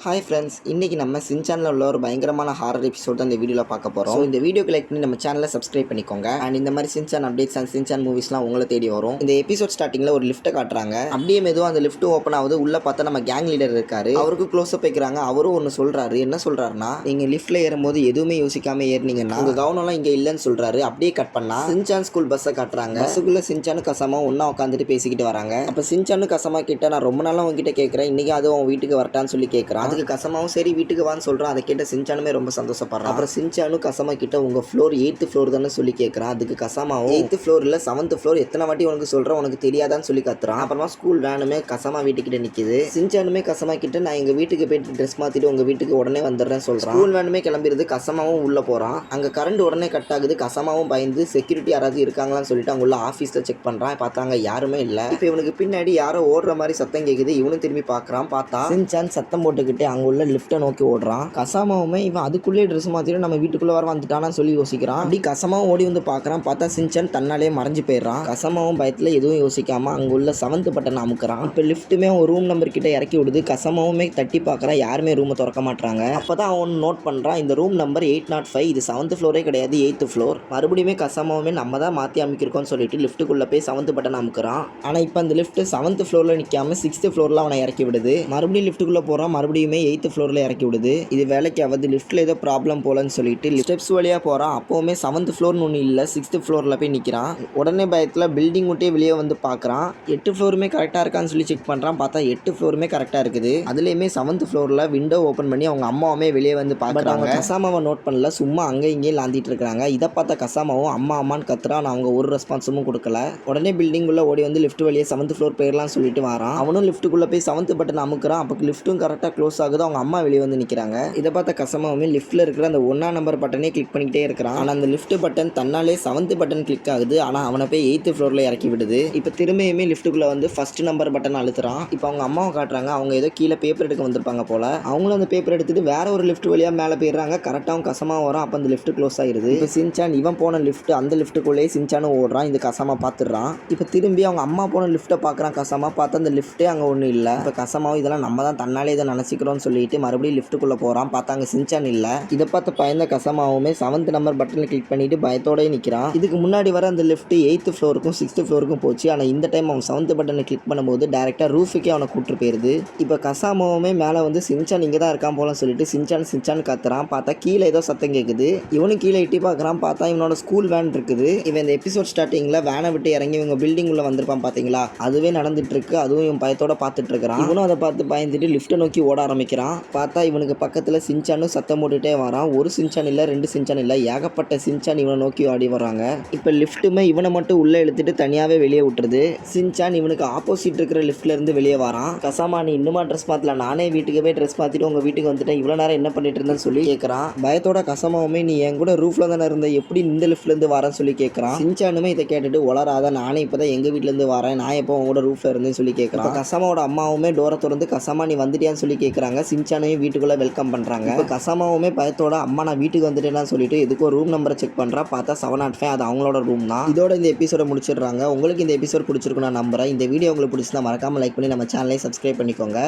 Hi friends, இன்றைக்கி நம்ம சின்சானில் உள்ள ஒரு பயங்கரமான ஹாரர் எபிசோட் தான் இந்த வீடியோவில் பார்க்க போகிறோம். ஸோ இந்த வீடியோக்கு லைக் பண்ணி நம்ம சேனலை சப்ஸ்கிரைப் பண்ணிக்கோங்க. அண்ட் இந்த மாதிரி சின்சான் அப்டேட்ஸ் அண்ட் சின்சான் மூவிஸ்லாம் உங்களை தேடி வரும். இந்த எபிசோட் ஸ்டார்டிங்கில் ஒரு லிஃப்ட்டை காட்டுறாங்க. அப்படியே மெதுவாக அந்த லிஃப்ட் ஓப்பன் ஆகுது. உள்ளே பார்த்தா நம்ம கேங் லீடர் இருக்காரு. அவருக்கு க்ளோஸ்அப் வைக்கிறாங்க. அவரும் ஒன்று சொல்கிறாரு. என்ன சொல்கிறாருன்னா, நீங்கள் லிஃப்ட்டில் ஏறும்போது எதுவுமே யோசிக்காமல் ஏறினீங்கன்னா உங்கள் கவனம்லாம் இங்கே இல்லைன்னு சொல்கிறாரு. அப்படியே கட் பண்ணால் சின்சான் ஸ்கூல் பஸ்ஸை காட்டுறாங்க. பஸ்ஸுக்குள்ளே சின்சானு கசமா ஒன்றா உட்காந்துட்டு பேசிக்கிட்டு வராங்க. அப்போ சின்சானு கசமா கிட்ட, நான் ரொம்ப நாளாக உங்ககிட்ட கேட்குறேன், இன்றைக்கி அது உன் வீட்டுக்கு வரட்டான்னு சொல்லி கேட்குறான். அதுக்கு கசமாவும் சரி வீட்டுக்கு வான்னு சொல்கிறான். அதை கேட்ட சின்சானுமே ரொம்ப சந்தோஷப்படுறான். அப்புறம் சின்சானு கசமா கிட்ட உங்கள் ஃப்ளோர் 8th ஃப்ளோர் தானே சொல்லி கேட்குறான். அதுக்கு கசமாவும் 8th ஃப்ளோர் இல்லை 7th ஃப்ளோர், எத்தனை வாட்டி உனக்கு சொல்கிறேன், உனக்கு தெரியாதான்னு சொல்லி கத்துறான். அப்புறமா ஸ்கூல் வேனுமே கசமா வீட்டுக்கிட்ட நிற்கிது. சின்சானுமே கசமா கிட்ட, நான் எங்கள் வீட்டுக்கு போயிட்டு ட்ரெஸ் மாற்றிட்டு உங்கள் வீட்டுக்கு உடனே வந்துடுறேன் சொல்கிறான். ஸ்கூல் வேனுமே கிளம்பிடுது. கசமாவும் உள்ளே போகிறான். அங்கே கரண்ட் உடனே கட் ஆகுது. கசமாவும் பயந்து செக்யூரிட்டி யாராவது இருக்காங்களான்னு சொல்லிட்டு அவங்க உள்ள ஆஃபீஸில் செக் பண்ணுறான். பார்த்தாங்க யாருமே இல்லை. இப்போ இவனுக்கு பின்னாடி யாரோ ஓடுற மாதிரி சத்தம் கேட்குது. இவனும் திரும்பி பார்க்குறான். பார்த்தா சின்சான் சத்தம் போட்டுக்கிட்டு அங்கே உள்ள லிஃப்ட்டை நோக்கி ஓடுறான். கசமாவுமே இவன் அதுக்குள்ளே ட்ரெஸ் மாற்றிட்டு நம்ம வீட்டுக்குள்ளே வர வந்துட்டானான்னு சொல்லி யோசிக்கிறான். அப்படி கசமாவும் ஓடி வந்து பார்க்குறான். பார்த்தா சின்சான் தன்னாலே மறைஞ்சு போயிடுறான். கசமாவும் பயத்தில் எதுவும் யோசிக்காமல் அங்கே உள்ள 7th பட்டன் அமுக்குறான். இப்போ லிஃப்ட்டுமே ஒரு ரூம் நம்பர் கிட்ட இறக்கி விடுது. கசமாவுமே தட்டி பார்க்குறான். யாருமே ரூமை திறக்க மாட்டாங்க. அப்போ தான் அவன் நோட் பண்ணுறான், இந்த ரூம் நம்பர் 805, இது 7th ஃப்ளோரே கிடையாது, 8th ஃப்ளோர். மறுபடியுமே கசமாவுமே நம்ம தான் மாற்றி அமைக்கிருக்கோம்னு சொல்லிட்டு லிஃப்ட்டுக்குள்ளே போய் 7th பட்டன் அமுக்குறான். ஆனால் இப்போ அந்த லிஃப்ட் 7th ஃப்ளோரில் நிற்காம 6th ஃப்ளோரில் அவனை இறக்கி விடுது. மறுபடியும் லிஃப்ட்டுக்குள்ளே போகிறான். மறுபடியுமே 8th ஃப்ளோரில் இறக்கி விடுது. இது வேலைக்கு ஆகுது. லிஃப்ட்டில் ஏதோ ப்ராப்ளம் போலன்னு சொல்லிட்டு ஸ்டெப்ஸ் வழியாக போகிறான். அப்போவுமே 7th ஃப்ளோர்னு ஒன்று இல்லை, 6th ஃப்ளோரில் போய் நிற்கிறான். உடனே பயத்தில் பில்டிங் விட்டே வெளியே வந்து பார்க்குறான். 8 ஃப்ளோருமே கரெக்டாக இருக்கான்னு சொல்லி செக் பண்ணுறான். பார்த்தா 8 ஃப்ளோருமே கரெக்டாக இருக்குது. அதுலேயுமே 7th ஃப்ளோரில் விண்டோ ஓப்பன் பண்ணி அவங்க அம்மாவுமே வெளியே வந்து பார்க்குறாங்க. கசாமாவை நோட் பண்ணல, சும்மா அங்கே இங்கேயும் லாந்திட்டு இருக்காங்க. இதை பார்த்தா கசாமாவும் அம்மா அம்மான்னு கத்துறான். அவங்க ஒரு ரெஸ்பான்ஸும் கொடுக்கல. உடனே பில்டிங் உள்ள ஓடி வந்து லிஃப்ட் வழியே 7th ஃப்ளோர் போயிடலாம் சொல்லிட்டு வரான். அவனும் லிஃப்ட்டுக்குள்ளே போய் 7th பட்டன் அமுக்குறான். அப்போ லிஃப்ட்டும் கரெக்டாக க்ளோஸ் ஆகுது. அவங்க அம்மா வெளியே வந்து நிற்கிறாங்க. இதை பார்த்த கசமாவுமே லிஃப்ட்டில் இருக்கிற அந்த 1ஆம் நம்பர் பட்டனே கிளிக் பண்ணிக்கிட்டே இருக்கிறான். ஆனால் அந்த லிஃப்ட் பட்டன் தன்னாலே 7th பட்டன் கிளிக் ஆகுது. ஆனால் அவனை போய் 8th ஃப்ளோரில் இறக்கி விடுது. இப்போ திரும்பியுமே லிஃப்ட்டுக்குள்ளே வந்து 1st நம்பர் பட்டன் அழுத்துறான். இப்போ அவங்க அம்மாவை காட்டுறாங்க. அவங்க ஏதோ கீழே பேப்பர் எடுக்க வந்திருப்பாங்க போல. அவங்களும் அந்த பேப்பர் எடுத்துட்டு வேற ஒரு லிஃப்ட் வழியாக மேலே போயிடுறாங்க. கரெக்டாகவும் கசமாக வரும். அப்போ அந்த லிஃப்ட் க்ளோஸ் ஆகிடுது. இப்போ சின்சான் இவன் போன லிஃப்ட், அந்த லிஃப்ட்டுக்குள்ளேயே சின்சானும் ஓடுறான். இது கசமா பார்த்துடுறான். இப்போ திரும்பி அவங்க அம்மா போன லிஃப்ட்டை பார்க்குறான். கசமா பார்த்து அந்த லிஃப்ட்டே அங்கே ஒன்றும் இல்லை. இப்போ கசமாவும் இதெல்லாம் நம்ம தான் தன்னாலே இதை நினச்சிக்கிறோம்னு சொல்லிட்டு மறுபடியும் லிஃப்ட்டுக்குள்ளே போகிறான். பார்த்தாங்க சின்சான் இல்லை. இதை பார்த்து பயந்த கசமாவுமே 7th நம்பர் பட்டனில் கிளிக் பண்ணிட்டு பயத்தோடய நிற்கிறான். இதுக்கு முன்னாடி வர அந்த லிஃப்ட் 8th ஃப்ளோருக்கும் 6th ஃப்ளோருக்கும் போச்சு. ஆனால் இந்த டைம் அவன் 7th பட்டனை கிளிக் பண்ணும்போது டேரெக்டாக ரூஃபுக்கே அவனை கூப்பிட்டு போயிருது. இப்போ கசாமாவுமே மேலே வந்து சின்சான் இங்கே தான் இருக்கான் போலன்னு சொல்லிட்டு சின்சான் கத்துறான். பார்த்தா கீழே ஏதோ சத்தம் கேட்குது. இவனும் கீழே எட்டி பார்க்குறான். பார்த்தா இவனோட ஸ்கூல் வேன் இருக்குது. இவன் இந்த எபிசோட் ஸ்டார்டிங்கில் வேனை விட்டு இறங்கி இவங்க பில்டிங் உள்ள வந்திருப்பான் பார்த்தீங்களா, அதுவே நடந்துட்டு இருக்கு. அதுவும் இவன் பயத்தோட பார்த்துட்டு இருக்கிறான். இவனும் அதை பார்த்து பயந்துட்டு லிஃப்ட்டை நோக்கி ஓட ஆரம்பிக்கிறான். பார்த்தா இவனுக்கு பக்கத்தில் சின்சானும் சத்தம் போட்டுட்டே வரான். ஒரு சின்சான் இல்லை, 2 சின்சான் இல்லை, ஏகப்பட்ட சின்சான் இவனை நோக்கி ஆடி வராங்க. இப்போ லிஃப்ட்டுமே இவனை மட்டும் உள்ளே இழுத்துட்டு தனியாகவே வெளியே விட்டுருது. சின்சான் இவனுக்கு ஆப்போசிட் இருக்கிற லிஃப்ட்ல இருந்து வெளியே வரான். கசாமா, நீ இன்னுமா ட்ரெஸ் மாற்றல, நானே வீட்டுக்கு போய் ட்ரெஸ் மாற்றிட்டு உங்கள் வீட்டுக்கு வந்துட்டேன், இவ்வளோ நேரம் என்ன பண்ணிட்டு இருந்தேன்னு சொல்லி கேட்குறான். பயத்தோட கசமாவுமே, நீ என் கூட ரூஃப்ல தானே இருந்த, எப்படி இந்த லிஃப்ட்லேருந்து வரேன்னு சொல்லி கேட்குறான். சின்சானுமே இதை கேட்டுட்டு, உளராத, நானே இப்போ தான் எங்கள் வீட்டிலேருந்து வரேன், நான் எப்போ உங்களோட ரூஃப்ல இருந்தேன்னு சொல்லி கேட்குறான். கசமாவோட அம்மாவுமே டோரை திறந்து, கசமா நீ வந்துட்டியான்னு சொல்லி கேட்குறாங்க. சின்சானையும் வீட்டுக்குள்ளே வெல்கம் பண்ணுறாங்க. இப்போ கசமாவுமே பயத்தோட, அம்மா நான் வீட்டுக்கு வந்துட்டேன்னு சொல்லிட்டு எதுக்கும் ரூம் நம்பரை செக் பண்ணுறா. பார்த்தா 705, அது அவங்களோட ரூம் தான். இதோட இந்த எபிசோட முடிச்சிடுறாங்க. உங்களுக்கு இந்த எபிசோட் பிடிச்சிருக்கும் நான் நம்புறேன். இந்த வீடியோ உங்களுக்கு பிடிச்சிருந்தா மறக்காம லைக் பண்ணி நம்ம சேனலை சப்ஸ்கிரைப் பண்ணிக்கோங்க.